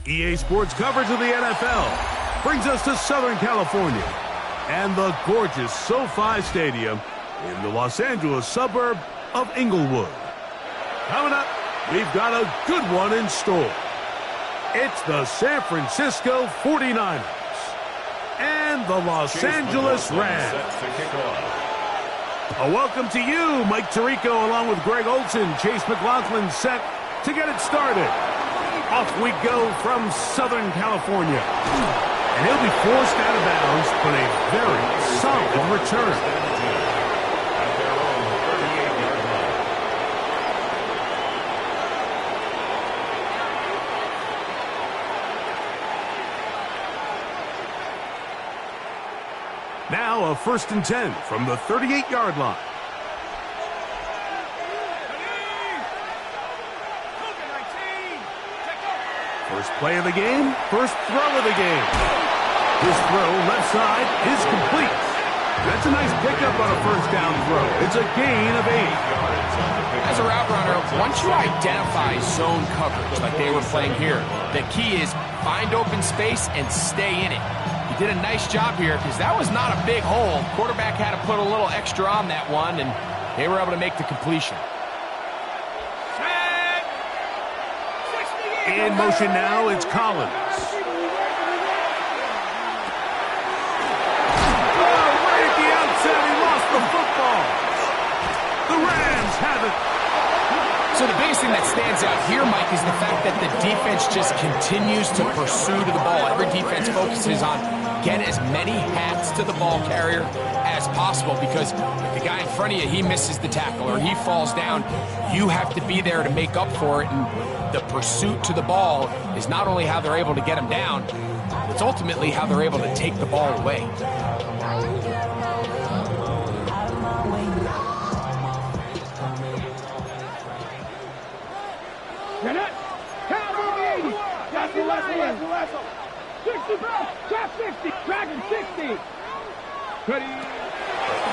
EA Sports coverage of the NFL brings us to Southern California and the gorgeous SoFi Stadium in the Los Angeles suburb of Inglewood. Coming up, we've got a good one in store. It's the San Francisco 49ers and the Los Angeles Rams. A welcome to you, Mike Tirico, along with Greg Olson, Chase McLaughlin, set to get it started. Off we go from Southern California. And he'll be forced out of bounds, but a very solid return. Now a 1st and 10 from the 38-yard line. First play of the game, first throw of the game. His throw left side is complete. That's a nice pickup on a first down throw. It's a gain of 8. As a route runner, once you identify zone coverage like they were playing here, the key is find open space and stay in it. He did a nice job here because that was not a big hole. Quarterback had to put a little extra on that one, and they were able to make the completion. In motion now, it's Collins. Right at the outset, he lost the football. The Rams have it. So the biggest thing that stands out here, Mike, is the fact that the defense just continues to pursue to the ball. Every defense focuses on getting as many hats to the ball carrier as possible, because if the guy in front of you, he misses the tackle or he falls down, you have to be there to make up for it. And the pursuit to the ball is not only how they're able to get him down, it's ultimately how they're able to take the ball away. Get it! Cowboy 80! That's the last one! 60 back! Trap 60! Dragon 60!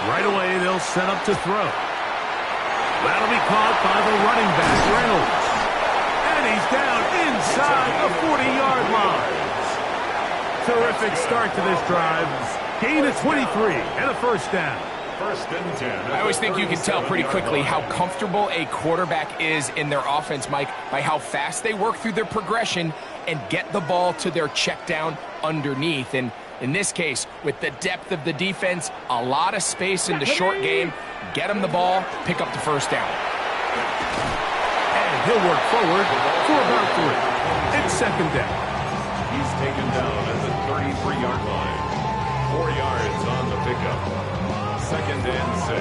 Right away, they'll set up to throw. That'll be caught by the running back, Reynolds. And he's down inside the 40-yard line. Terrific start to this drive. Gain of 23 and a first down. First and 10. I always think you can tell pretty quickly how comfortable a quarterback is in their offense, Mike, by how fast they work through their progression and get the ball to their check down underneath. And in this case, with the depth of the defense, a lot of space in the short game, get them the ball, pick up the first down. And he'll work forward for about 3. It's second down. He's taken down at the 33-yard line. 4 yards on the pickup. Second and 6.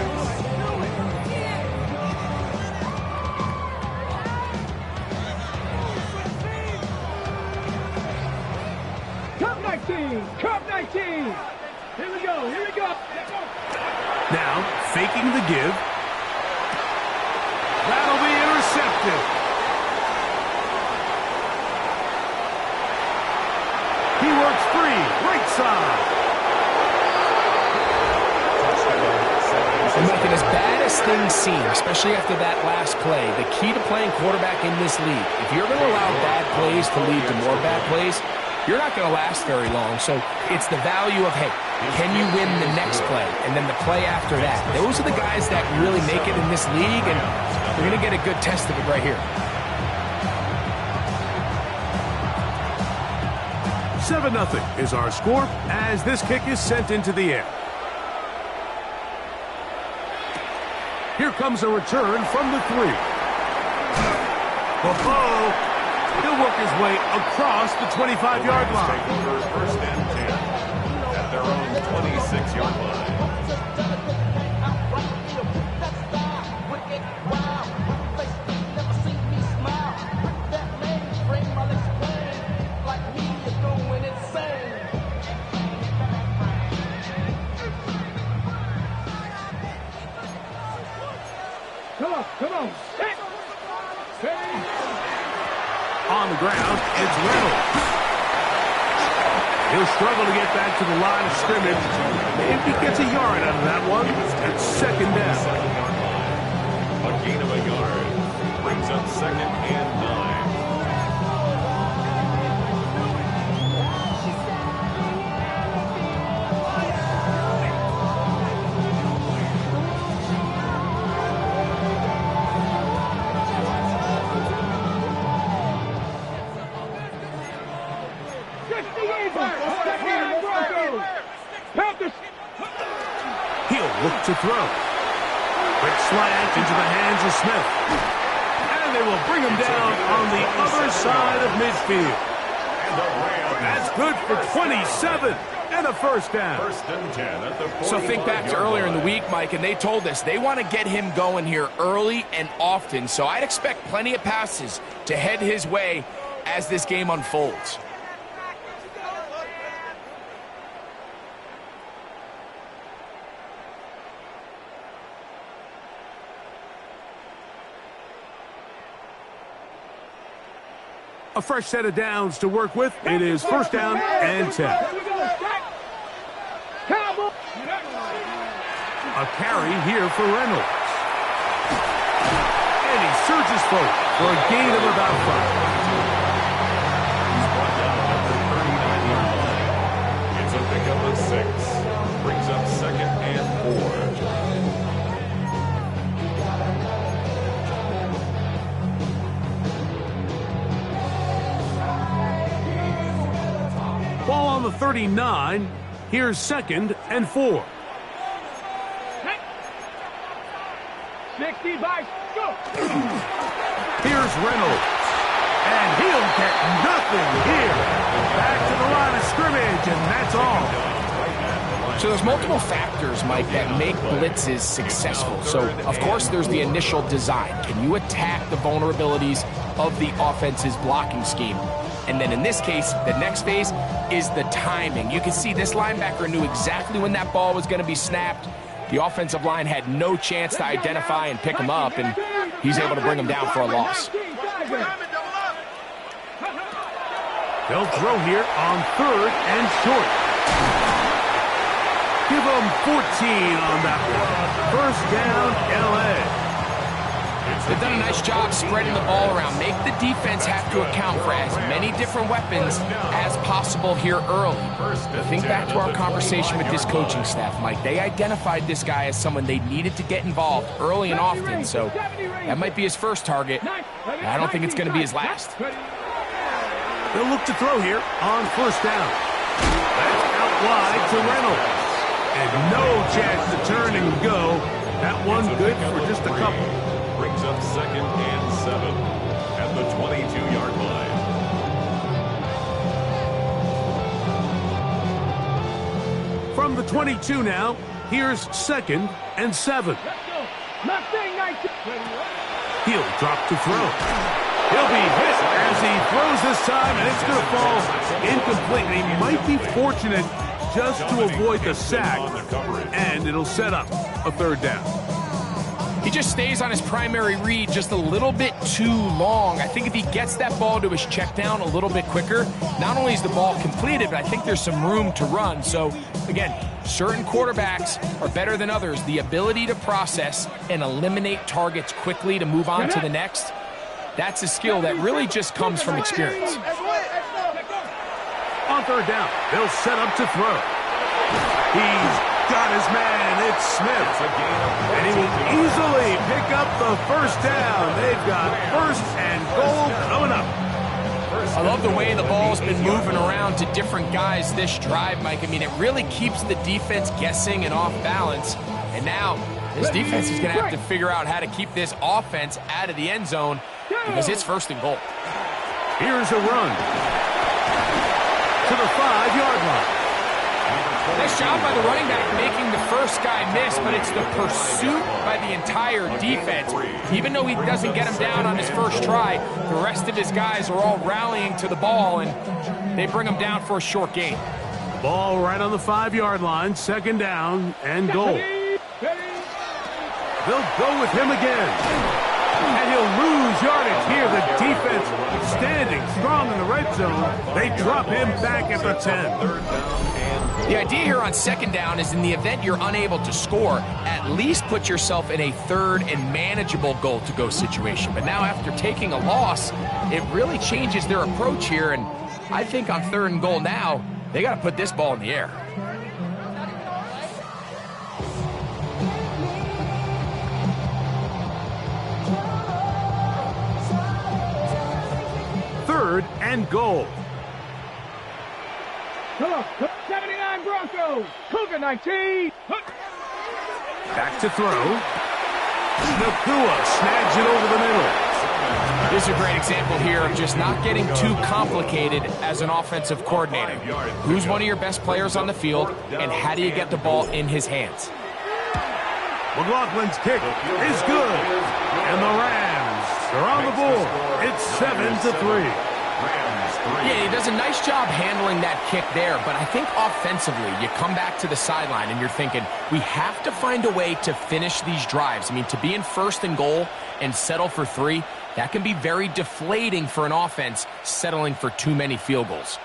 Cup 19! Cup 19! Here we go! Now, faking the give. That'll be intercepted. He works free, right side. And making as bad as things seem, especially after that last play, the key to playing quarterback in this league, if you're going to allow bad plays to lead to more bad plays, you're not going to last very long. So it's the value of, hey, can you win the next play and then the play after that? Those are the guys that really make it in this league, and we're going to get a good test of it right here. 7-0 is our score as this kick is sent into the air. Here comes a return from the 3. Buffalo, he'll work his way across the 25-yard line. Take over first and 10 at their own 26-yard line. Come on! On the ground, it's Reynolds. He'll struggle to get back to the line of scrimmage. If he gets a yard out of that one, it's second down. A gain of a yard brings up second and 9. 60 even. Second and Broncos. Panthers. He'll look to throw. Quick slant into the hands of Smith. And they will bring him down on the other side of midfield. That's good for 27 and a first down. First and 10 at the So think back to earlier in the week, Mike, and they told us they want to get him going here early and often. So I'd expect plenty of passes to head his way as this game unfolds. A fresh set of downs to work with. It is first down and 10. A carry here for Reynolds. And he surges forward for a gain of about 5. It's a pickup of 6. Brings up second and 4. Ball on the 39. Here's second and 4. 60 by go. Here's Reynolds. And he'll get nothing here. Back to the line of scrimmage, and that's all. So there's multiple factors, Mike, that make blitzes successful. So, of course, there's the initial design. Can you attack the vulnerabilities of the offense's blocking scheme? And then in this case, the next phase is the timing. You can see this linebacker knew exactly when that ball was going to be snapped. The offensive line had no chance to identify and pick him up, and he's able to bring him down for a loss. They'll throw here on third and short. Give them 14 on that one. First down, L.A. They've done a nice job spreading the ball around. Make the defense have to account for as many different weapons as possible here early. Think back to our conversation with this coaching staff, Mike. They identified this guy as someone they needed to get involved early and often, so that might be his first target. I don't think it's going to be his last. They'll look to throw here on first down. That's out wide to Reynolds. And no chance to turn and go. That one good for just a couple. Brings up second and 7 at the 22-yard line. From the 22 now, here's second and 7. He'll drop to throw. He'll be hit as he throws this time, and it's going to fall incomplete. And he might be fortunate just to avoid the sack, and it'll set up a third down. He just stays on his primary read just a little bit too long. I think if he gets that ball to his check down a little bit quicker, not only is the ball completed, but I think there's some room to run. So, again, certain quarterbacks are better than others. The ability to process and eliminate targets quickly to move on to the next, that's a skill that really just comes from experience. On third down, they'll set up to throw. He's got his man. It's Smith. And he will easily pick up the first down. They've got first and goal coming up. I love the way the ball's been moving around to different guys this drive, Mike. I mean, it really keeps the defense guessing and off balance. And now this defense is going to have to figure out how to keep this offense out of the end zone because it's first and goal. Here's a run to the 5-yard line. Nice job by the running back making the first guy miss, but it's the pursuit by the entire defense. Even though he doesn't get him down on his first try, the rest of his guys are all rallying to the ball, and they bring him down for a short gain. Ball right on the 5-yard line, second down and goal. They'll go with him again. And he'll lose yardage here. The defense standing strong in the red zone. They drop him back at the 10. The idea here on second down is in the event you're unable to score, at least put yourself in a third and manageable goal-to-go situation. But now after taking a loss, it really changes their approach here. And I think on third and goal now, they got to put this ball in the air. Third and goal. Come on. 79 Broncos. Cougar 19. Back to throw. Nakua snags it over the middle. This is a great example here of just not getting too complicated as an offensive coordinator. Who's one of your best players on the field, and how do you get the ball in his hands? McLaughlin's kick is good. And the Rams are on the board. It's 7-3. Yeah, he does a nice job handling that kick there, but I think offensively, you come back to the sideline and you're thinking, we have to find a way to finish these drives. I mean, to be in 1st and goal and settle for 3, that can be very deflating for an offense settling for too many field goals.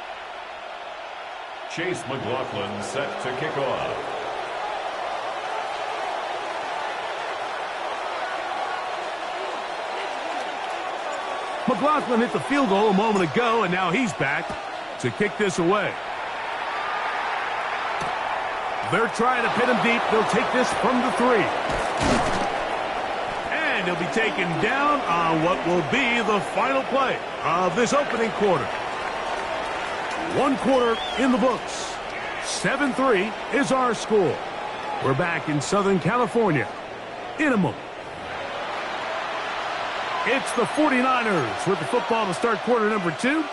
Chase McLaughlin set to kick off. McLaughlin hit the field goal a moment ago, and now he's back to kick this away. They're trying to pin him deep. They'll take this from the 3. And he'll be taken down on what will be the final play of this opening quarter. 1 quarter in the books. 7-3 is our score. We're back in Southern California in a moment. It's the 49ers with the football to start quarter number 2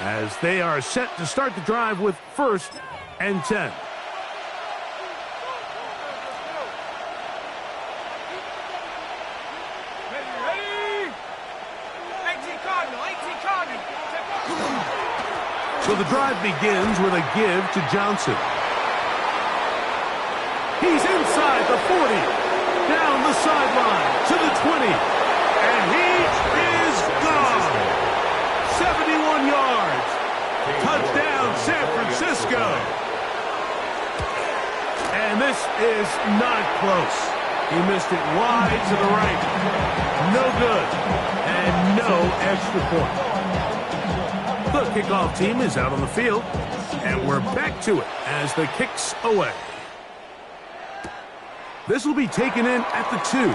as they are set to start the drive with 1st and 10. So the drive begins with a give to Johnson. He's inside the 40, down the sideline to the 20. And he is gone. 71 yards. Touchdown, San Francisco. And this is not close. He missed it wide to the right. No good. And no extra point. The kickoff team is out on the field. And we're back to it as the kick's away. This will be taken in at the 2.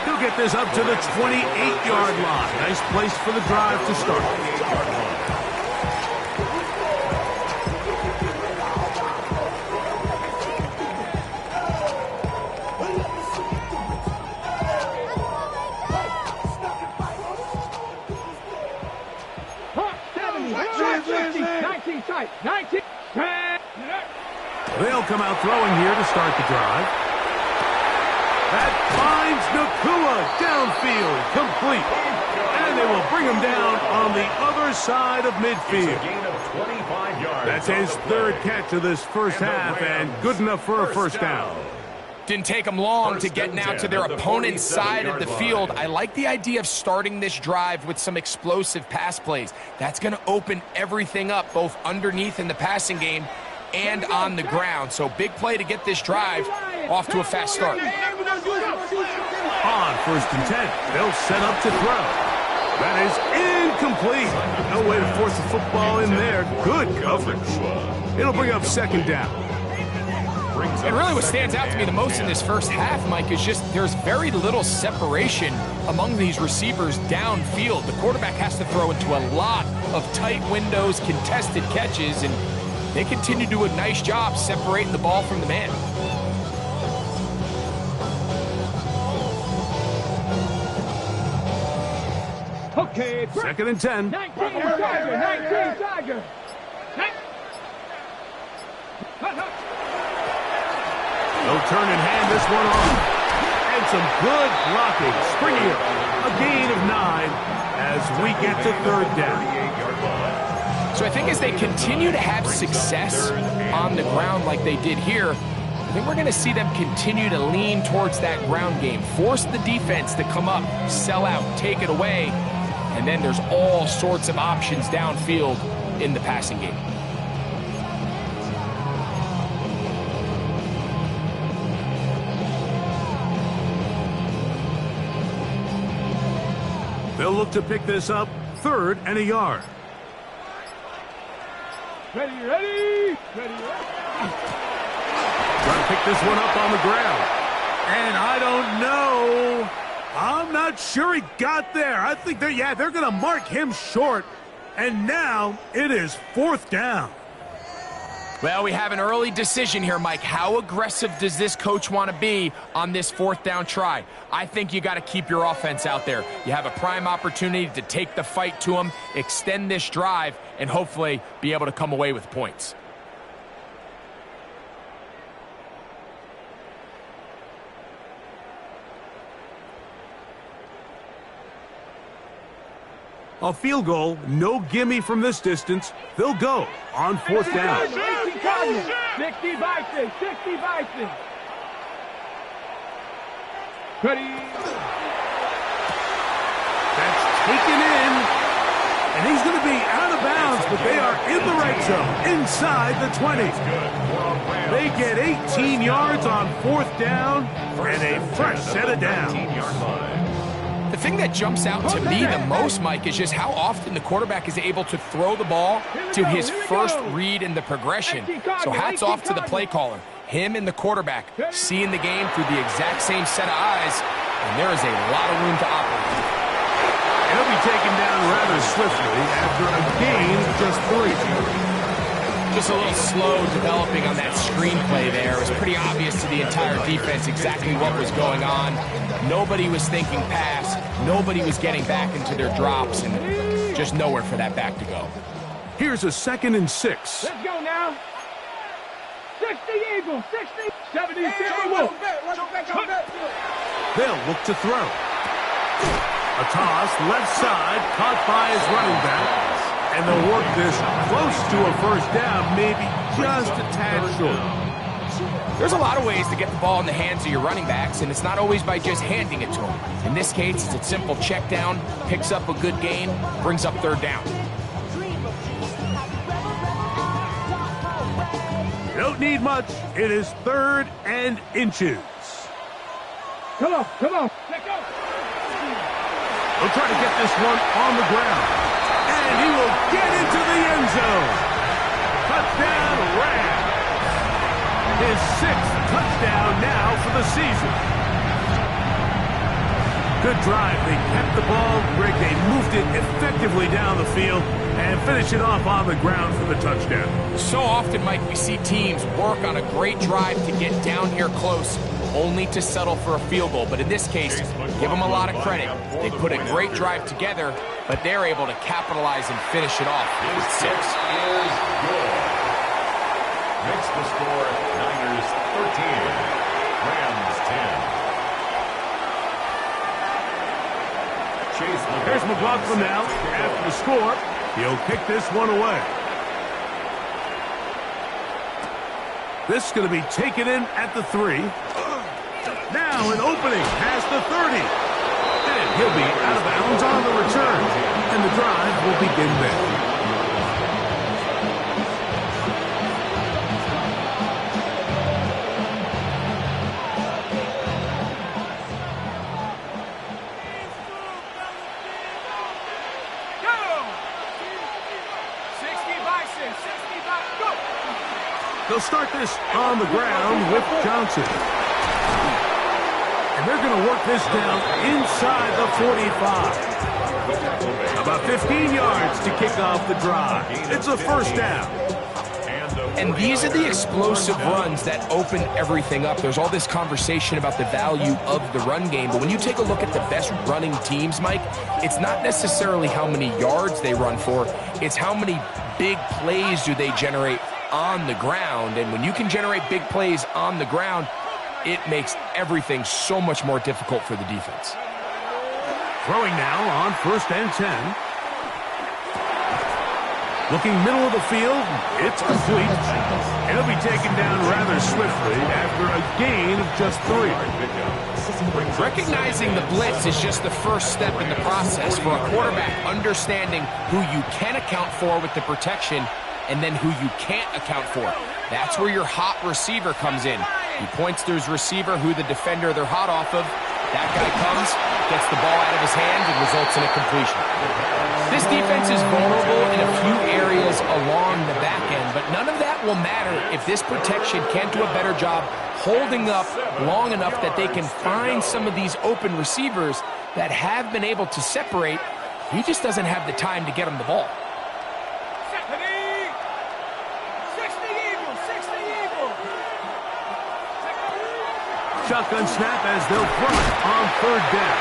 He'll get this up to the 28-yard line. Nice place for the drive to start. They'll come out throwing here to start the drive. That finds Nakua downfield, complete. And they will bring him down on the other side of midfield. That's his 3rd catch of this first half, and good enough for a first down. Didn't take them long to get now to their opponent's side of the field. I like the idea of starting this drive with some explosive pass plays. That's going to open everything up, both underneath in the passing game and on the ground. So big play to get this drive off to a fast start. On 1st and 10, they'll set up to throw. That is incomplete. No way to force the football in there. Good coverage. It'll bring up 2nd down. And really what stands out to me the most in this first half, Mike, is just there's very little separation among these receivers downfield. The quarterback has to throw into a lot of tight windows, contested catches, and they continue to do a nice job separating the ball from the man. Okay, 2nd and 10. 19 Tiger, 19 Tiger. They'll turn and hand this one off. And some good blocking. Springy a gain of 9 as we get to 3rd down. So I think as they continue to have success on the ground like they did here, I think we're going to see them continue to lean towards that ground game. Force the defense to come up, sell out, take it away, and then there's all sorts of options downfield in the passing game. They'll look to pick this up 3rd and a yard. Ready, ready, ready, ready. Trying to pick this one up on the ground. And I don't know. I'm not sure he got there. I think they're going to mark him short. And now it is 4th down. Well, we have an early decision here, Mike. How aggressive does this coach want to be on this 4th down try? I think you got to keep your offense out there. You have a prime opportunity to take the fight to them, extend this drive, and hopefully be able to come away with points. A field goal, no gimme from this distance. They'll go on 4th down. 60 Bison, 60 Bison. Ready. That's taken in. And he's going to be out of bounds, but they are in the red zone, inside the 20. They get 18 yards on 4th down and a fresh set of downs. The thing that jumps out to me the most, Mike, is just how often the quarterback is able to throw the ball to his first read in the progression. So hats off to the play caller. Him and the quarterback seeing the game through the exact same set of eyes, and there is a lot of room to operate. He'll be taken down rather swiftly after a gain of just 3. Just a little slow developing on that screenplay there. It was pretty obvious to the entire defense exactly what was going on. Nobody was thinking pass. Nobody was getting back into their drops, and just nowhere for that back to go. Here's a 2nd and 6. Let's go now. 60 Eagles, 60, 70 Wolf. They'll look to throw. A toss, left side, caught by his running back. And they'll work this close to a 1st down, maybe just a tad short. There's a lot of ways to get the ball in the hands of your running backs, and it's not always by just handing it to them. In this case, it's a simple check down, picks up a good gain, brings up 3rd down. Don't need much. It is 3rd and inches. Come on, come on. Let's go. They'll try to get this one on the ground. And he will get into the end zone. Touchdown, Rams. His 6th touchdown now for the season. Good drive. They kept the ball. Greg, they moved it effectively down the field and finish it off on the ground for the touchdown. So often, Mike, we see teams work on a great drive to get down here close, only to settle for a field goal. But in this case, give them a lot of credit. They put a great drive together, but they're able to capitalize and finish it off with 6. Is good. Makes the score Niners 13, Rams 10. Here's McLaughlin now after the score. He'll kick this one away. This is going to be taken in at the 3. Now an opening past the 30. And he'll be out of bounds on the return. And the drive will begin there. They'll start this on the ground with Johnson. And they're going to work this down inside the 45. About 15 yards to kick off the drive. It's a 1st down. And these are the explosive runs that open everything up. There's all this conversation about the value of the run game, but when you take a look at the best running teams, Mike, it's not necessarily how many yards they run for, it's how many big plays do they generate on the ground. And when you can generate big plays on the ground, it makes everything so much more difficult for the defense. Throwing now on 1st and 10. Looking middle of the field, it's complete. It'll be taken down rather swiftly after a gain of just 3. Recognizing the blitz is just the first step in the process for a quarterback understanding who you can account for with the protection and then who you can't account for. That's where your hot receiver comes in. He points to his receiver, who the defender they're hot off of. That guy comes, gets the ball out of his hands, and results in a completion. This defense is vulnerable in a few areas along the back end, but none of that will matter if this protection can't do a better job holding up long enough that they can find some of these open receivers that have been able to separate. He just doesn't have the time to get them the ball. Shotgun snap as they'll throw it on third down.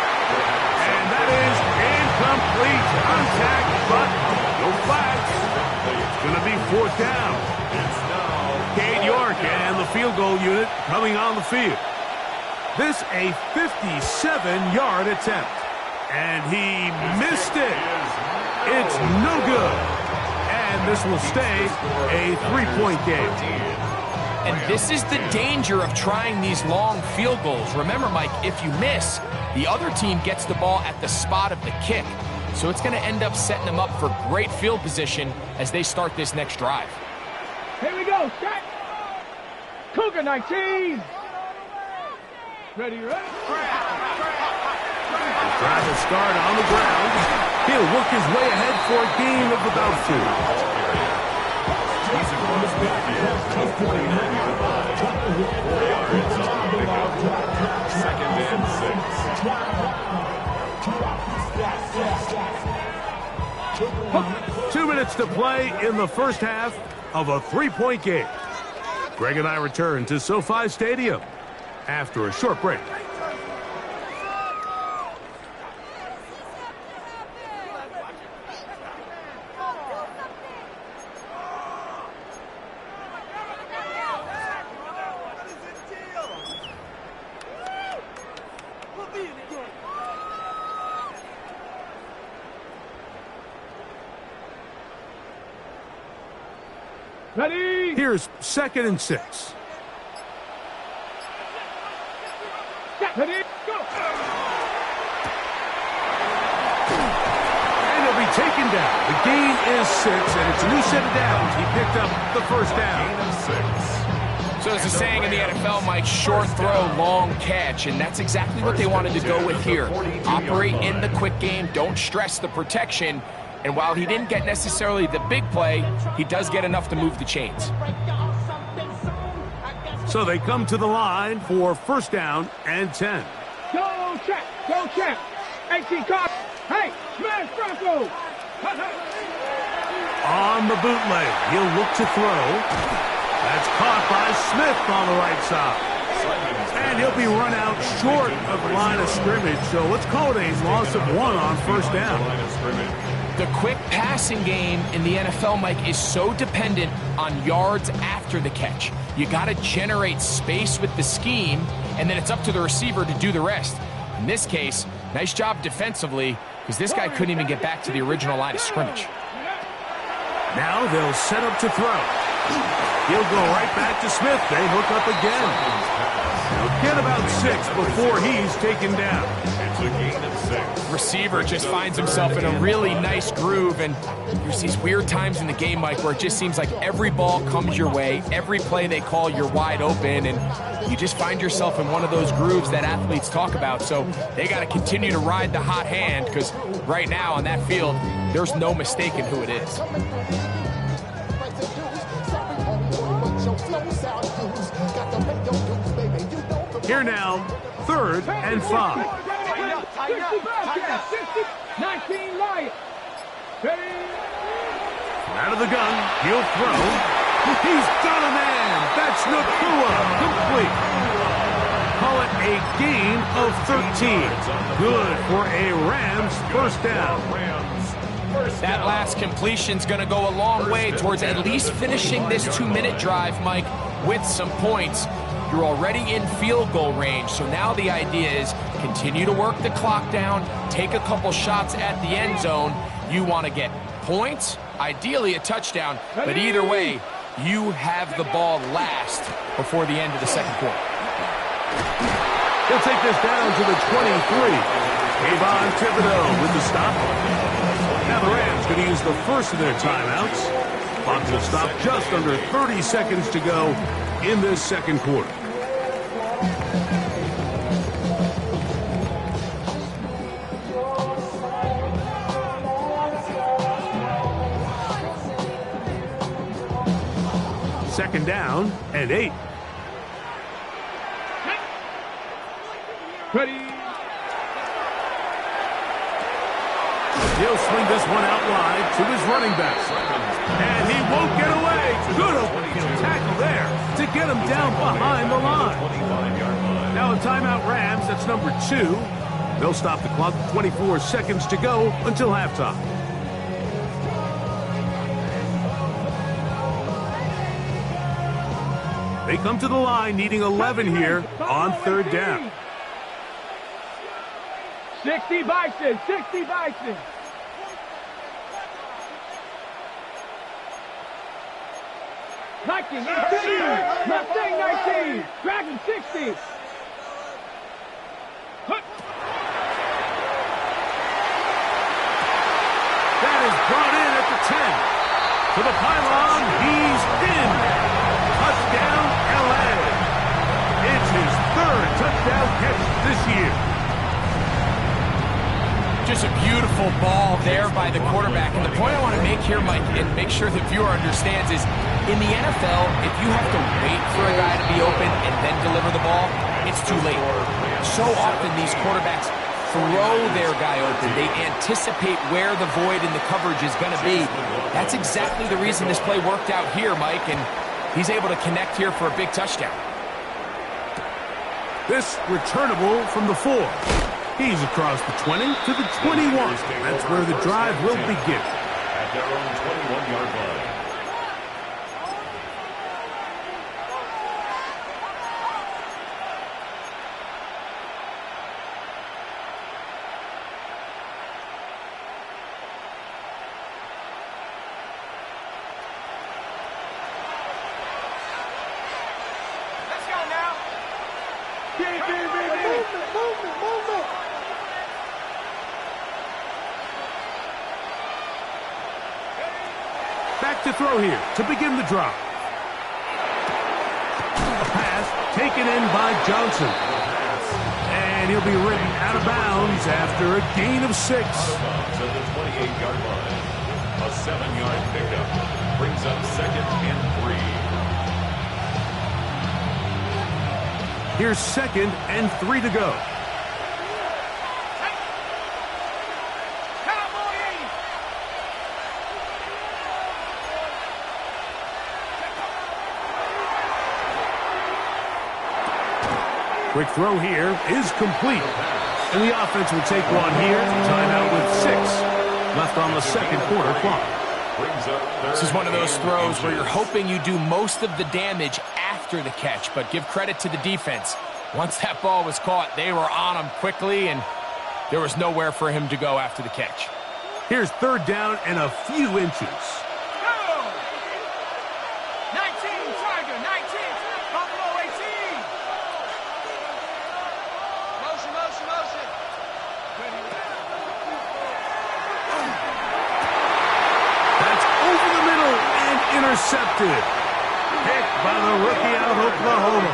And that is incomplete. Contact, but no flags. It's going to be fourth down. Cade York and the field goal unit coming on the field. This a 57-yard attempt. And he missed it. It's no good. And this will stay a 3-point game. And this is the danger of trying these long field goals. Remember, Mike, if you miss, the other team gets the ball at the spot of the kick. So it's going to end up setting them up for great field position as they start this next drive. Here we go, set. Cougar 19. Ready, ready. Tries to start on the ground. He'll work his way ahead for a gain of about 2. He's across midfield, 49 yards. 4 yards on the pickup. Second and 6. 2 minutes to play in the first half of a 3-point game. Greg and I return to SoFi Stadium after a short break. Ready. Here's 2nd and 6. Ready, go. And he'll be taken down. The gain is 6, and it's a new set of downs. He picked up the first down. Gain of 6. So there's a saying in the NFL, Mike, short throw, long catch, and that's exactly what they wanted to go with here. Operate in the quick game, don't stress the protection, and while he didn't get necessarily the big play, he does get enough to move the chains. So they come to the line for first down and 10. Go check, go check. 18 card. Hey, smash Bronco. On the bootleg, he'll look to throw. That's caught by Smith on the right side. And he'll be run out short of the line of scrimmage, so let's call it a loss of 1 on first down. The quick passing game in the NFL, Mike, is so dependent on yards after the catch. You got to generate space with the scheme, and then it's up to the receiver to do the rest. In this case, nice job defensively, because this guy couldn't even get back to the original line of scrimmage. Now they'll set up to throw. He'll go right back to Smith. They hook up again. He'll get about 6 before he's taken down. It's a gain of 6. Receiver just finds himself in a really nice groove, and there's these weird times in the game, Mike, where it just seems like every ball comes your way, every play they call, you're wide open, and you just find yourself in one of those grooves that athletes talk about. So they got to continue to ride the hot hand, because right now on that field, there's no mistaking who it is. Here now, 3rd and 5. 19 Lions. Ready. Out of the gun, he'll throw. He's got a man. That's Nakua. Complete. Call it a gain of 13. Good for a Rams first down. That last completion's going to go a long way towards at least finishing this 2-minute drive, Mike, with some points. You're already in field goal range, so now the idea is continue to work the clock down, take a couple shots at the end zone. You want to get points, ideally a touchdown, but either way, you have the ball last before the end of the second quarter. He'll take this down to the 23. Kayvon Thibodeau with the stop. Now the Rams going to use the first of their timeouts. Clock will stop just under 30 seconds to go in this second quarter. Second down and 8. Ready. He'll swing this one out wide to his running back. And he won't get away. Good open field tackle there to get got him down behind the line. 25-yard line. Now a timeout Rams, that's number 2. They'll stop the clock with 24 seconds to go until halftime. They come to the line needing 11 here on third down. 60 Bison, 60 Bison. Viking 18, Mustang 19, Dragon 60. That is brought in at the 10. To the pylon, he's in. Touchdown, LA. It's his 3rd touchdown catch this year. Just a beautiful ball there by the quarterback. And the point I want to make here, Mike, and make sure the viewer understands is, in the NFL, if you have to wait for a guy to be open and then deliver the ball, it's too late. So often these quarterbacks throw their guy open. They anticipate where the void in the coverage is going to be. That's exactly the reason this play worked out here, Mike, and he's able to connect here for a big touchdown. This returnable from the 4. He's across the 20 to the 21. That's where the drive will begin. At their own 21-yard line. Let's go now. Movement. Back to throw here to begin the drive. A pass taken in by Johnson. And he'll be written out of bounds after a gain of 6. To the 28-yard line. A 7-yard pickup brings up 2nd and 3. Here's 2nd and 3 to go. Quick throw here is complete. And the offense will take one here. Timeout with 6 left on the second quarter clock. This is one of those throws where you're hoping you do most of the damage after the catch, but give credit to the defense. Once that ball was caught, they were on him quickly, and there was nowhere for him to go after the catch. Here's 3rd down and a few inches. 19, Tiger, 19, Buffalo 18. Motion. That's over the middle and intercepted. Picked by the rookie out of Oklahoma.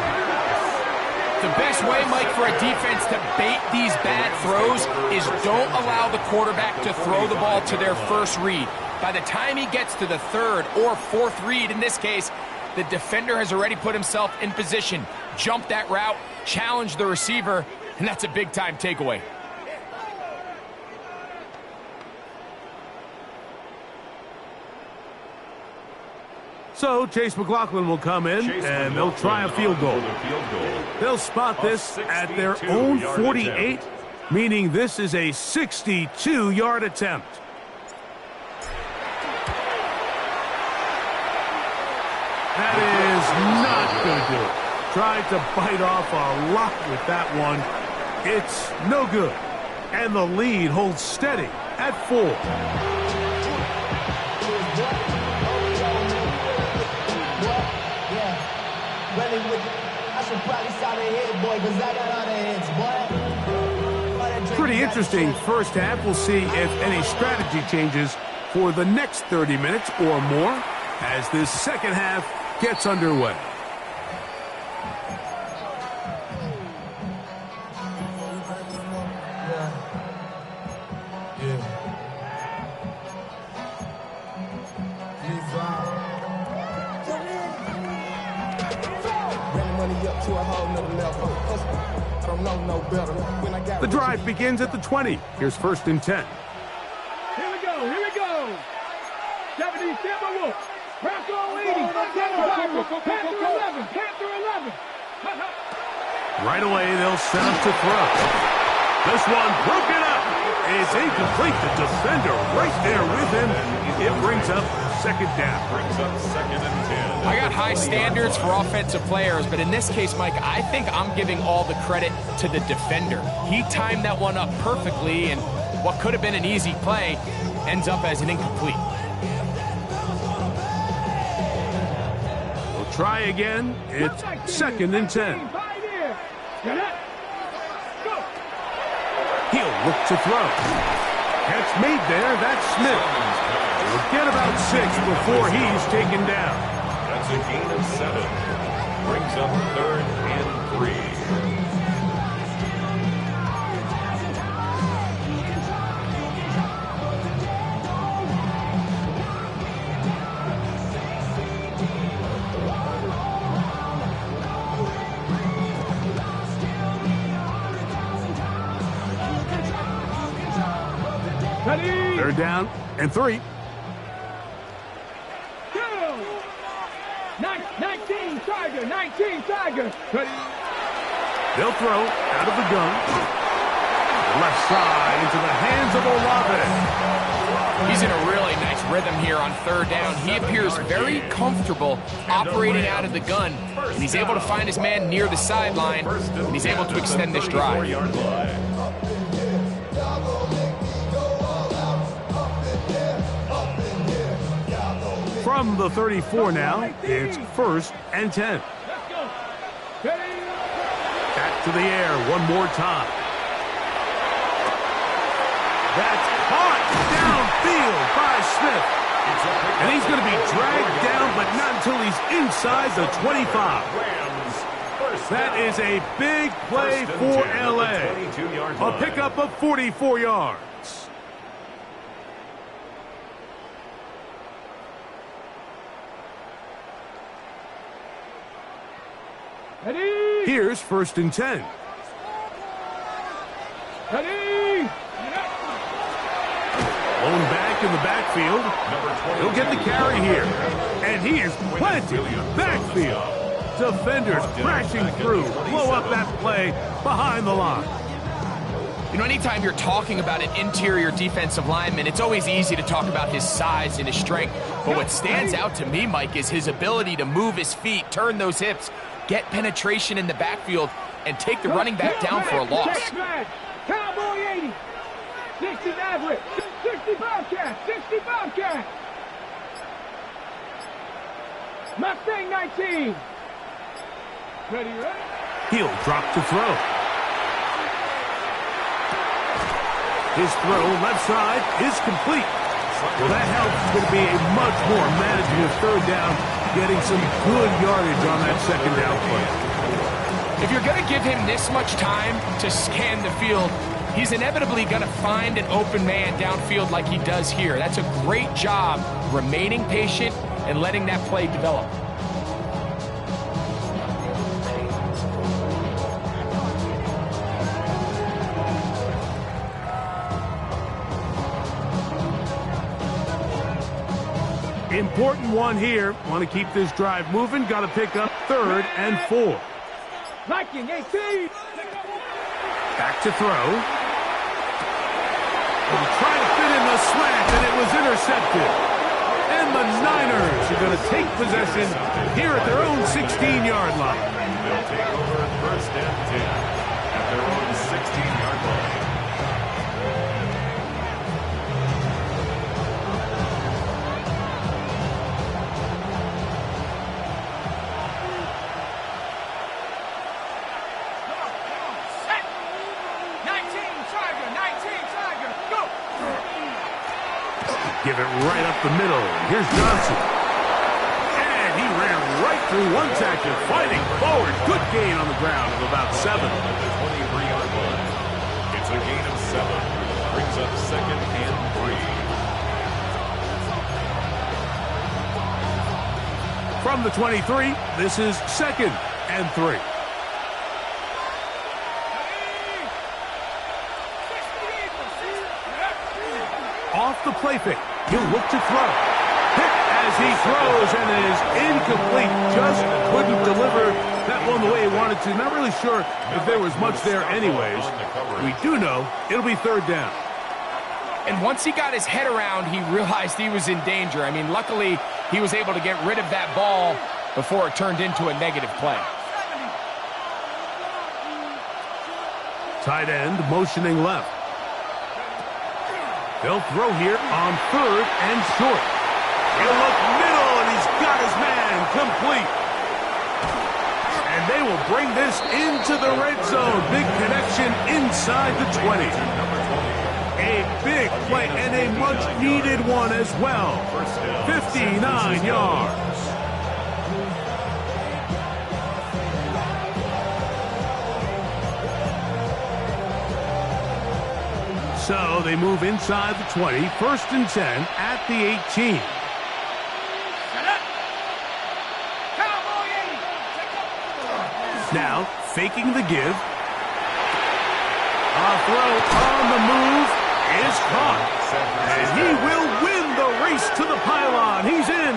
The best way, Mike, for a defense to bait these bad throws is don't allow the quarterback to throw the ball to their first read. By the time he gets to the 3rd or 4th read, in this case, the defender has already put himself in position, jumped that route, challenged the receiver, and that's a big-time takeaway. So Chase McLaughlin will come in, and they'll try a field goal. They'll spot this at their own 48, meaning this is a 62-yard attempt. That is not going to do it. Tried to bite off a lot with that one. It's no good. And the lead holds steady at 4. Pretty interesting first half. We'll see if any strategy changes for the next 30 minutes or more as this second half gets underway. The drive begins at the 20. Here's 1st and 10. Here we go. Deputy Timberwolf. Panther 80. Panther 11. Panther 11. Right away, they'll set up to throw. This one broken up. It's incomplete. The defender right there with him. It brings up second down. Brings up second and 10. I got high standards for offensive players, but in this case, Mike, I think I'm giving all the credit to the defender. He timed that one up perfectly, and what could have been an easy play ends up as an incomplete. We'll try again. It's second and 10. He'll look to throw. Catch made there. That's Smith. He'll get about 6 before he's taken down. That's a gain of 7. Brings up third and 3. Third down and 3. 19 Tiger. 19 Tiger. They'll throw out of the gun. Left side into the hands of Olave. He's in a really nice rhythm here on third down. He appears very comfortable operating out of the gun, and he's able to find his man near the sideline, and he's able to extend this drive. From the 34 now, it's first and 10. Back to the air one more time. That's caught downfield by Smith. And he's going to be dragged down, but not until he's inside the 25. That is a big play for L.A. A pickup of 44 yards. Here's first and 10. Blown back in the backfield. He'll get the carry here. And he is planted backfield. Defenders crashing through. Blow up that play behind the line. You know, anytime you're talking about an interior defensive lineman, it's always easy to talk about his size and his strength. But what stands out to me, Mike, is his ability to move his feet, turn those hips, get penetration in the backfield, and take the running back down for a loss. Cowboy 80. 60 Maverick. 60 Bobcat. 60 Bobcat. Mustang 19. Ready? He'll drop to throw. His throw left side is complete. Well, that helps. It's going to be a much more manageable third down, getting some good yardage on that second down play. If you're going to give him this much time to scan the field, he's inevitably going to find an open man downfield like he does here. That's a great job remaining patient and letting that play develop. Important one here. Want to keep this drive moving. Got to pick up third and 4. Viking 18. Back to throw. He'll try to fit in the slant, and it was intercepted. And the Niners are going to take possession here at their own 16-yard line. They'll take over first and 10 at their own 16-yard line. Give it right up the middle. Here's Johnson. And he ran right through one tackle, fighting forward. Good gain on the ground of about 7. At the 23-yard line. It's a gain of 7. Brings up second and 3. From the 23, this is second and 3. Off the play fake. He'll look to throw. Hit as he throws, and it is incomplete. Just couldn't deliver that one the way he wanted to. Not really sure if there was much there anyways. We do know it'll be third down. And once he got his head around, he realized he was in danger. I mean, luckily, he was able to get rid of that ball before it turned into a negative play. Tight end motioning left. They'll throw here on third and short. He'll look middle, and he's got his man complete. And they will bring this into the red zone. Big connection inside the 20. A big play and a much-needed one as well. 59 yards. So they move inside the 20, 1st and 10 at the 18. Now, faking the give. A throw on the move is caught. And he will win the race to the pylon. He's in.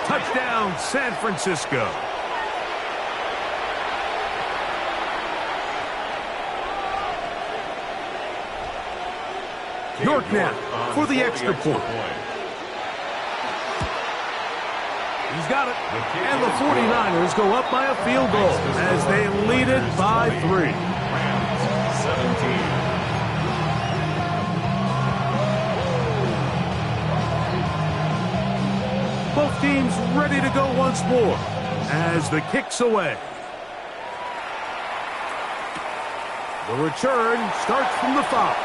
Touchdown, San Francisco. York now for the extra point. He's got it. And the 49ers go up by a field goal as they lead it by 3. 17. Both teams ready to go once more as the kick's away. The return starts from the 5.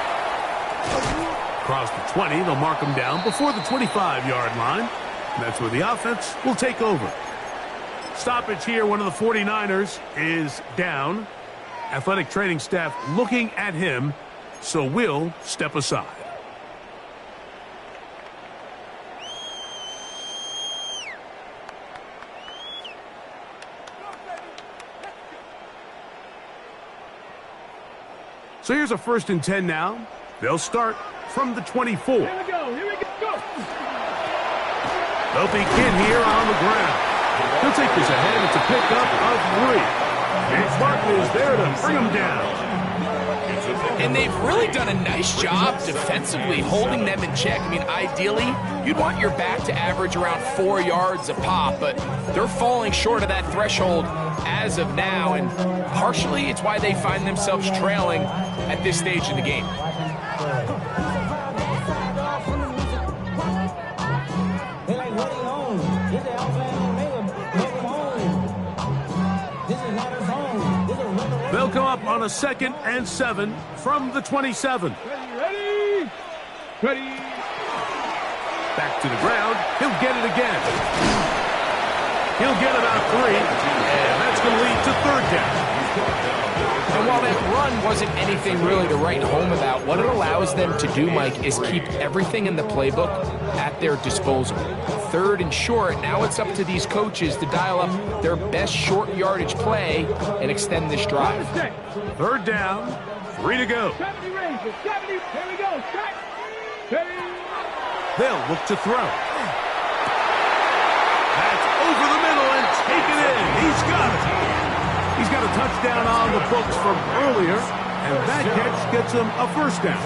Across the 20, they'll mark him down before the 25-yard line. And that's where the offense will take over. Stoppage here, one of the 49ers is down. Athletic training staff looking at him, so we'll step aside. So here's a 1st and 10 now. They'll start from the 24. Here we go. Go. They'll begin here on the ground. He'll take this ahead. It's a pickup of 3. James Barkley is there to bring him down. And they've really done a nice job defensively holding them in check. I mean, ideally, you'd want your back to average around 4 yards a pop, but they're falling short of that threshold as of now, and partially it's why they find themselves trailing at this stage in the game. They'll come up on a 2nd and 7 from the 27. Ready. Back to the ground. He'll get it again. He'll get about 3, and that's going to lead to 3rd down. And while that run wasn't anything really to write home about, what it allows them to do, Mike, is keep everything in the playbook at their disposal. 3rd and short, now it's up to these coaches to dial up their best short yardage play and extend this drive. 3rd down, 3 to go. 70 range. 70. Here we go. Strike. 30. They'll look to throw. That's over the middle and taken in. He's got it. He's got a touchdown on the books from earlier, and that catch gets him a 1st down.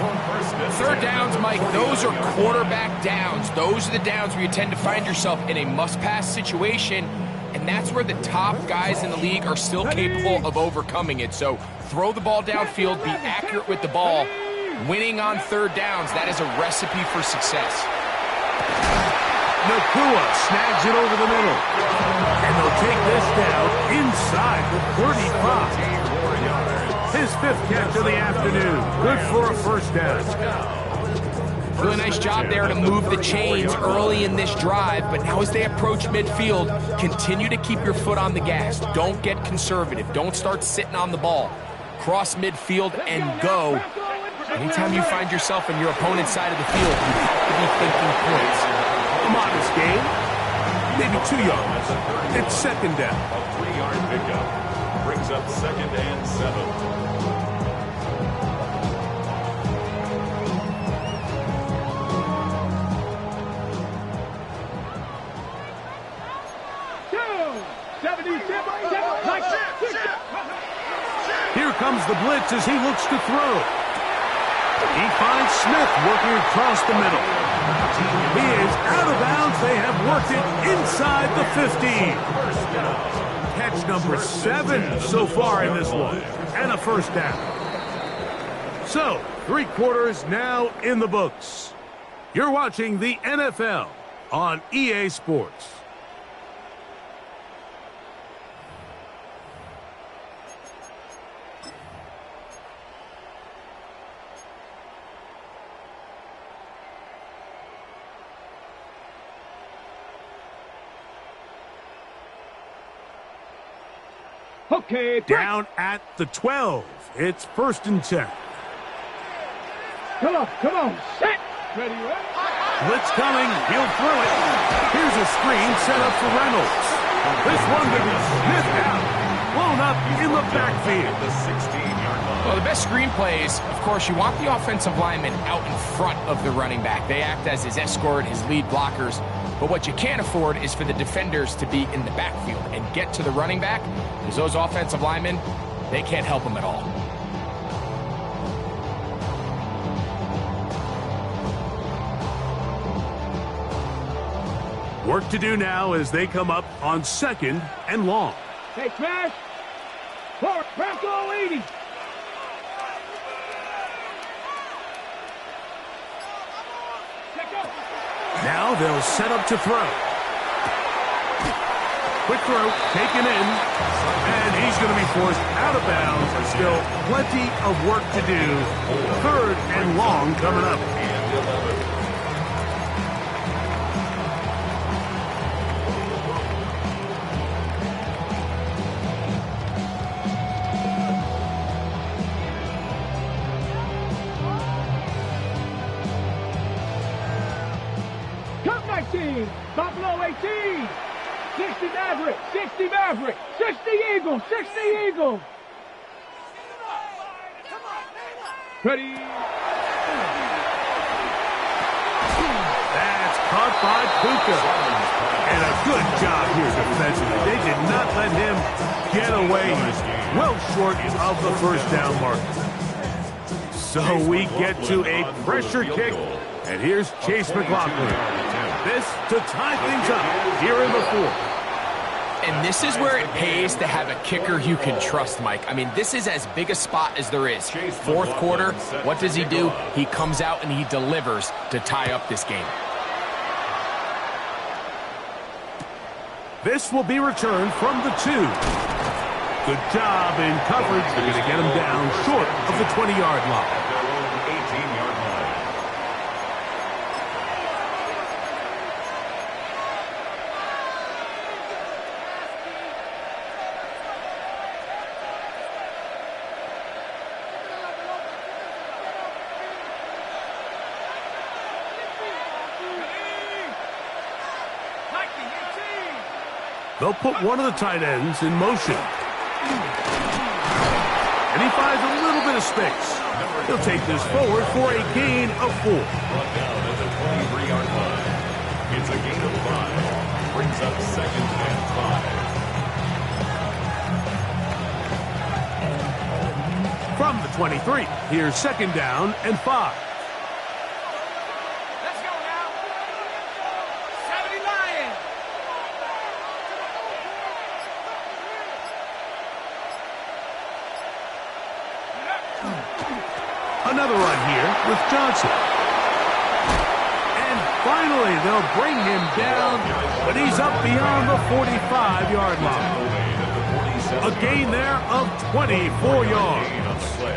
3rd downs, Mike, those are quarterback downs. Those are the downs where you tend to find yourself in a must-pass situation, and that's where the top guys in the league are still capable of overcoming it. So throw the ball downfield, be accurate with the ball. Winning on 3rd downs, that is a recipe for success. Nakua snags it over the middle. And they'll take this down inside the 35. His 5th catch of the afternoon. Good for a 1st down. Really nice job there to move the chains early in this drive, but now as they approach midfield, continue to keep your foot on the gas. Don't get conservative. Don't start sitting on the ball. Cross midfield and go. Anytime you find yourself in your opponent's side of the field, you have to be thinking points. A modest gain, maybe 2 yards. It's 2nd down. A 3-yard pickup brings up 2nd and 7. Here comes the blitz as he looks to throw. He finds Smith working across the middle. He is out of bounds. They have worked it inside the 15. Catch number 7 so far in this one. And a first down. So, 3 quarters now in the books. You're watching the NFL on EA Sports. Okay, down at the 12. It's 1st and 10. Come on, set. Ready, Blitz coming, he'll throw it. Here's a screen set up for Reynolds. This one will be sniffed out, blown up in the backfield. The 16-yard line. Well, the best screen plays, of course, you want the offensive lineman out in front of the running back. They act as his escort, his lead blockers. But what you can't afford is for the defenders to be in the backfield and get to the running back, because those offensive linemen, they can't help him at all. Work to do now as they come up on 2nd and long. Hey, smash. Forward, Bronco 80. Now they'll set up to throw. Quick throw, taken in, and he's going to be forced out of bounds. Still plenty of work to do. 3rd and long coming up. And 11. Buffalo 18. 60 Maverick. 60 Maverick. 60 Eagles. 60 Eagles. Ready. That's caught by Puka. And a good job here defensively. They did not let him get away. He's well short of the first down mark. So we get to a pressure kick. And here's Chase McLaughlin. This to tie things up here in the 4th. And this is where it pays to have a kicker you can trust, Mike. I mean, this is as big a spot as there is. 4th quarter, what does he do? He comes out and he delivers to tie up this game. This will be returned from the 2. Good job in coverage. They're going to get him down short of the 20-yard line. 18-yard line. They'll put one of the tight ends in motion. And he finds a little bit of space. He'll take this forward for a gain of 4. Brought down at the 23-yard line. It's a gain of 5. Brings up 2nd and 5. From the 23, here's 2nd down and 5. Another run here with Johnson. And finally, they'll bring him down, but he's up beyond the 45-yard line. A gain there of 24 yards.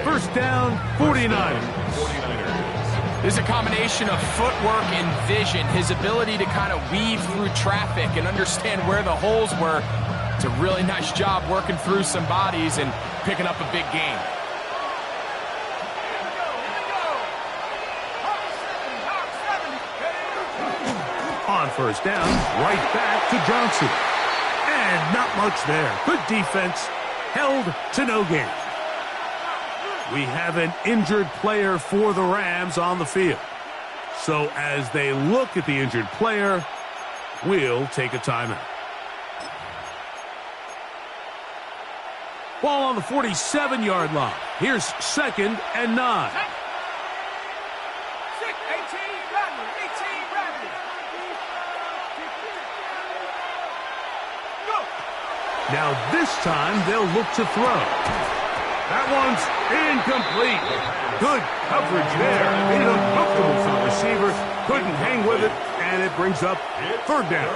First down, 49ers. There's a combination of footwork and vision, his ability to kind of weave through traffic and understand where the holes were. It's a really nice job working through some bodies and picking up a big gain. On first down, right back to Johnson. And not much there. Good defense, held to no gain. We have an injured player for the Rams on the field. So as they look at the injured player, we'll take a timeout. Ball on the 47-yard line. Here's 2nd and 9. Now this time they'll look to throw. That one's incomplete. Good coverage there. Made it uncomfortable for the receiver. Couldn't hang with it, and it brings up 3rd down.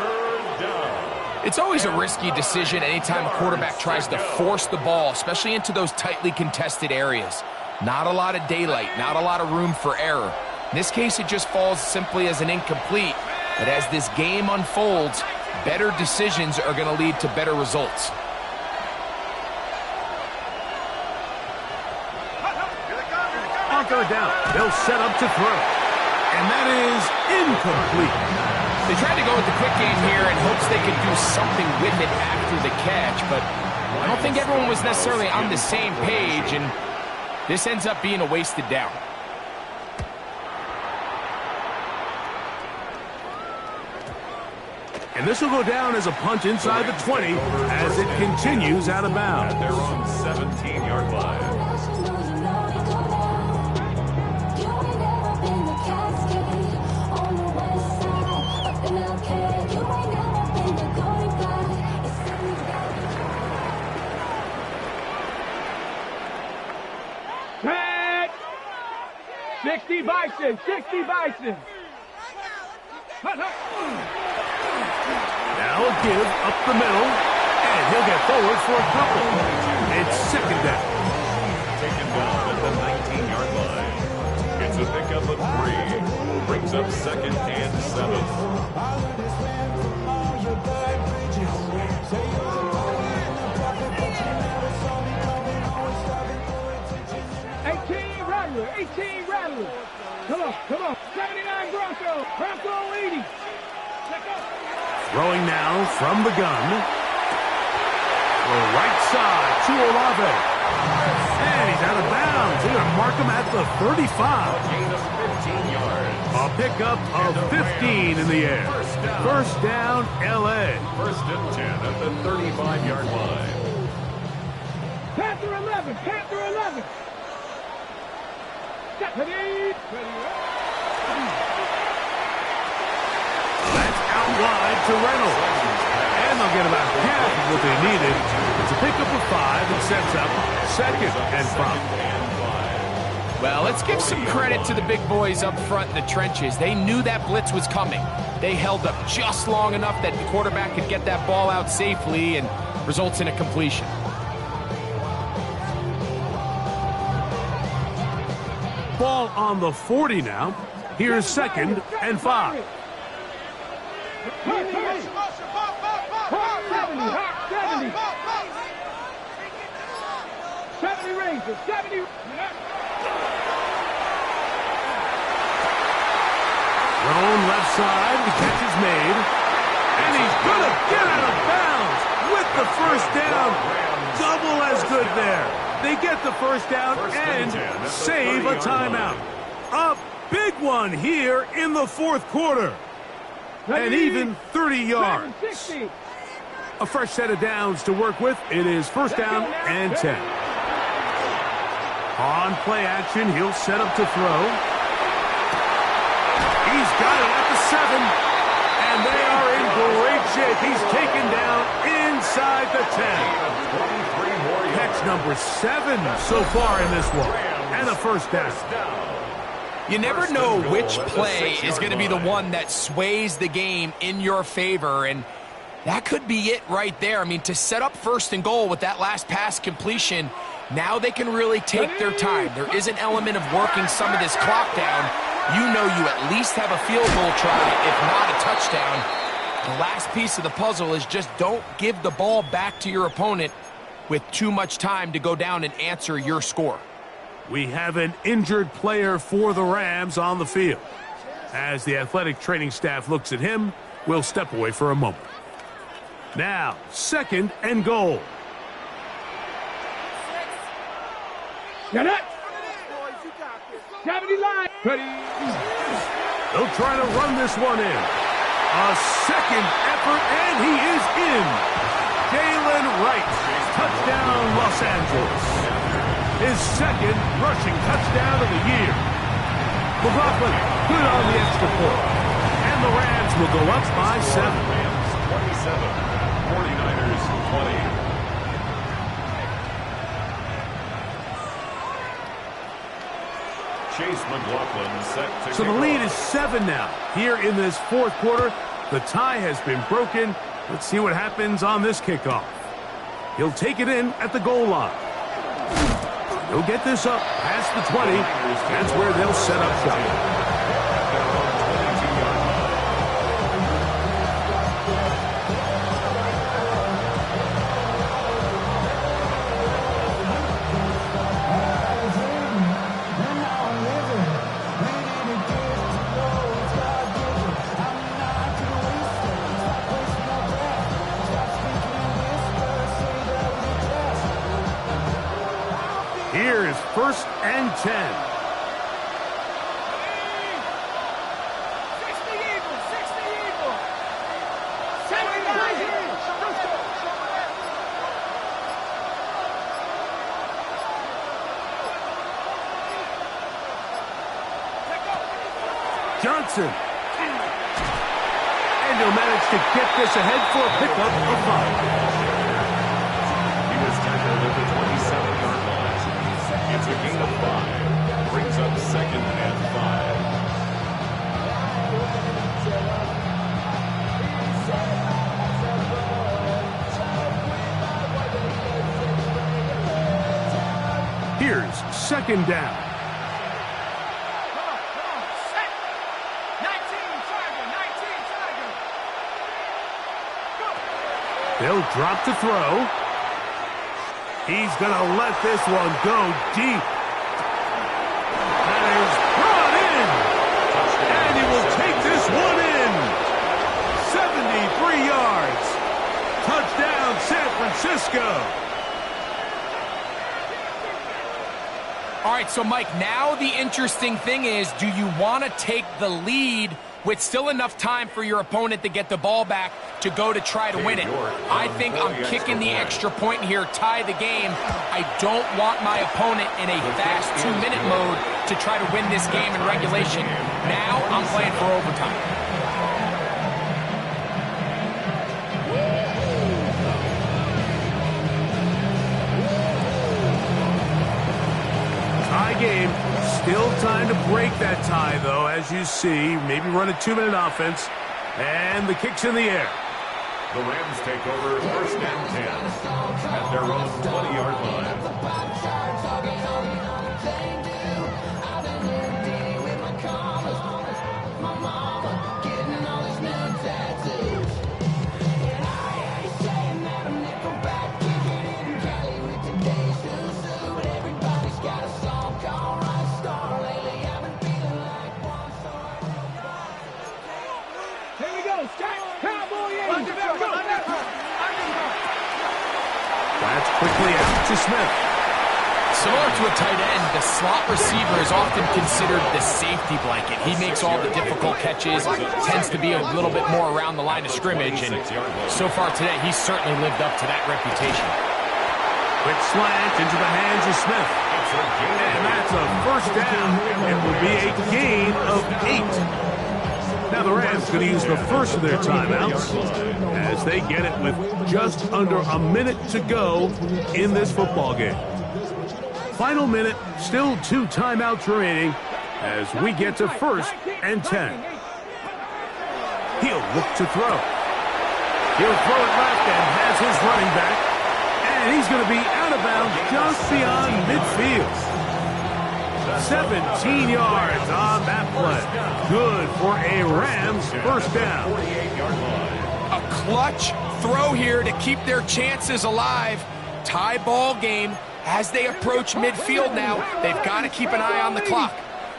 It's always a risky decision anytime a quarterback tries to force the ball, especially into those tightly contested areas. Not a lot of daylight, not a lot of room for error. In this case, it just falls simply as an incomplete. But as this game unfolds, better decisions are going to lead to better results. On 3rd down, they'll set up to throw. And that is incomplete. They tried to go with the quick game here in hopes they could do something with it after the catch, but I don't think everyone was necessarily on the same page, and this ends up being a wasted down. And this will go down as a punt inside the 20 as it continues out of bounds. At their own 17-yard line. Pat! 60 Bison, 60 Bison. Now a give up the middle, and he'll get forward for a couple. It's 2nd down. Taken down at the 19-yard line. It's a pickup of 3. Brings up 2nd and 7. Rattler, 18 Rattler. Come on. 79 Bronco. Bronco 80. Throwing now from the gun. The right side to Olave. And he's out of bounds. They're going to mark him at the 35. Gain of 15 yards. A pickup of 15 in the air. First down, L.A. 1st and 10 at the 35-yard line. Panther 11. Panther 11. That's out wide to Reynolds. And they'll get about half of what they needed. It's a pickup of 5 and sets up 2nd and 5. Well, let's give some credit to the big boys up front in the trenches. They knew that blitz was coming. They held up just long enough that the quarterback could get that ball out safely and results in a completion. Ball on the 40 now. Here's 2nd and 5. 70. 70 Rangers. 70. Thrown left side. The catch is made. And he's going to get out of bounds with the 1st down. Double as good there. They get the 1st down and save a timeout. A big one here in the 4th quarter. And even 30 yards. A fresh set of downs to work with. It is 1st down and 10. On play action, he'll set up to throw. He's got it at the 7. And they are in great shape. He's taken down inside the 10. Catch number 7 so far in this one. And a 1st down. You never know which play is going to be the one that sways the game in your favor, and that could be it right there. I mean, to set up 1st and goal with that last pass completion, now they can really take their time. There is an element of working some of this clock down. You know you at least have a field goal try, if not a touchdown. The last piece of the puzzle is just don't give the ball back to your opponent with too much time to go down and answer your score. We have an injured player for the Rams on the field. As the athletic training staff looks at him, we'll step away for a moment. Now, 2nd and goal. Get it. 70 line. They'll try to run this one in. A 2nd effort, and he is in. Jalen Wright. Touchdown, Los Angeles. his second rushing touchdown of the year. McLaughlin good on the extra point. And the Rams will go up by 7. Rams 27, 49ers 20. Chase McLaughlin set to So the lead is 7 now. Here in this fourth quarter, the tie has been broken. Let's see what happens on this kickoff. He'll take it in at the goal line. He'll get this up past the 20. That's where they'll set up shop. Here is 1st and 10. 60 Eagles, 60 Eagles. 79 Johnson. And he'll manage to get this ahead for a pickup of 5. He was tackled at the 27-yard line. It's a gain of 5. Brings up 2nd and 5. Here's 2nd down. Come on, set. 19 Tiger, 19 Tiger. Go. They'll drop to throw. He's going to let this one go deep. That is brought in. And he will take this one in. 73 yards. Touchdown, San Francisco. All right, so Mike, now the interesting thing is, do you want to take the lead with still enough time for your opponent to get the ball back to go to try to win it? I think I'm kicking the extra point here, tie the game. I don't want my opponent in a fast 2-minute mode to try to win this game in regulation. Now I'm playing for overtime. Tie game. Still time to break that tie, though, as you see. Maybe run a 2-minute offense. And the kick's in the air. The Rams take over 1st and 10 at their own 20-yard line. Here we go, Scott. Cowboy Eagles. Go. That's quickly out to Smith. Similar to a tight end, the slot receiver is often considered the safety blanket. He makes all the difficult catches, tends to be a little bit more around the line of scrimmage, and so far today, he's certainly lived up to that reputation. Quick slant into the hands of Smith. And that's a 1st down. It will be a gain of 8. Now the Rams going to use the first of their timeouts as they get it with just under a minute to go in this football game. Final minute, still 2 timeouts remaining as we get to 1st and 10. He'll look to throw. He'll throw it left and has his running back. And he's going to be out of bounds just beyond midfield. 17 yards on that play. Good for a Rams 1st down. A clutch throw here to keep their chances alive. Tie ball game as they approach midfield now. They've got to keep an eye on the clock.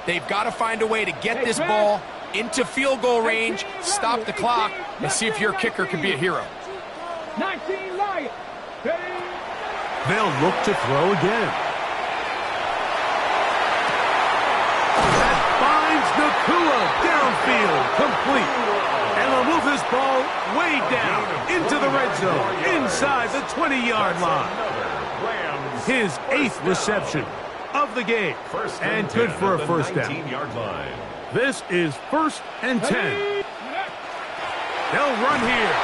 They've got to find a way to get this ball into field goal range, stop the clock, and see if your kicker can be a hero. 19 Lions. They'll look to throw again. That finds Nakua downfield, complete. And they'll move this ball way down into the red zone, inside the 20-yard line. his 8th reception of the game. And good for a first down. 19-yard line. This is 1st and 10. They'll run here.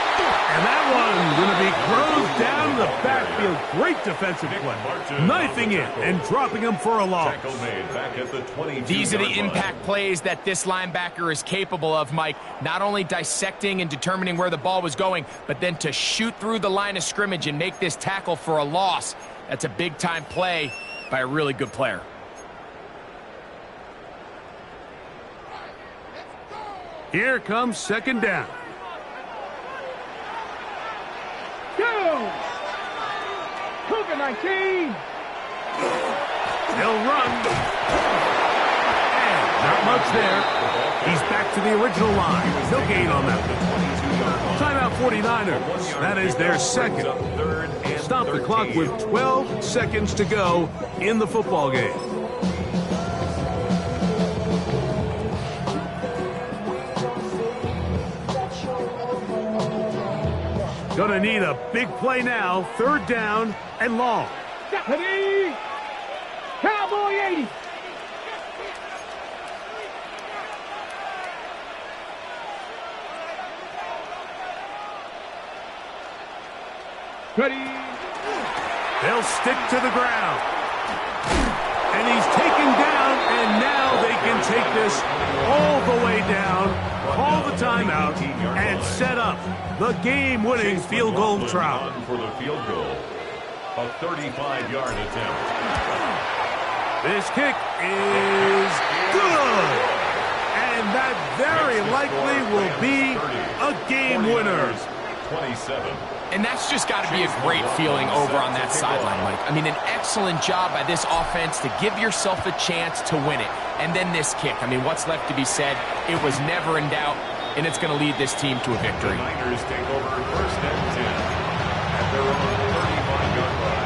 And that one going to be closed down in the backfield. Great defensive play. Knifing in and dropping him for a loss. Tackle made back at the 22-yard These are the line. impact plays that this linebacker is capable of, Mike. Not only dissecting and determining where the ball was going, but then to shoot through the line of scrimmage and make this tackle for a loss. That's a big-time play by a really good player. Here comes 2nd down. Go! Cougar 19. They'll run. And not much there. He's back to the original line. No gain on that. Timeout 49ers. That is their 2nd. Stop the clock with 12 seconds to go in the football game. Gonna need a big play now. 3rd down and long. Ready? Cowboy 80. Ready? They'll stick to the ground. And he's taken down, and now they can take this all the way down, call the timeout, and set up the game-winning field goal try. For the field goal. A 35-yard attempt. This kick is good. And that very likely will be a game winner. 27. And that's just got to be a great feeling over on that sideline, Mike. I mean, an excellent job by this offense to give yourself a chance to win it. And then this kick. I mean, what's left to be said? It was never in doubt, and it's going to lead this team to a victory. The Niners take over 1st and 10 at their own 35-yard line.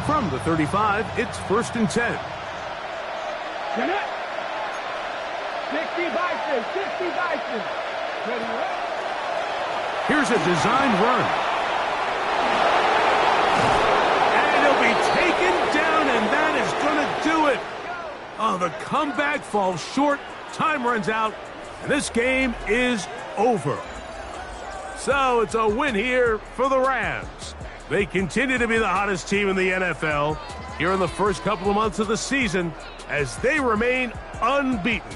From the 35, it's 1st and 10. Get it. 60 Bison. 60 Bison. Ready? Here's a designed run. And he'll be taken down, and that is going to do it. Oh, the comeback falls short. Time runs out, and this game is over. So it's a win here for the Rams. They continue to be the hottest team in the NFL here in the first couple of months of the season as they remain unbeaten.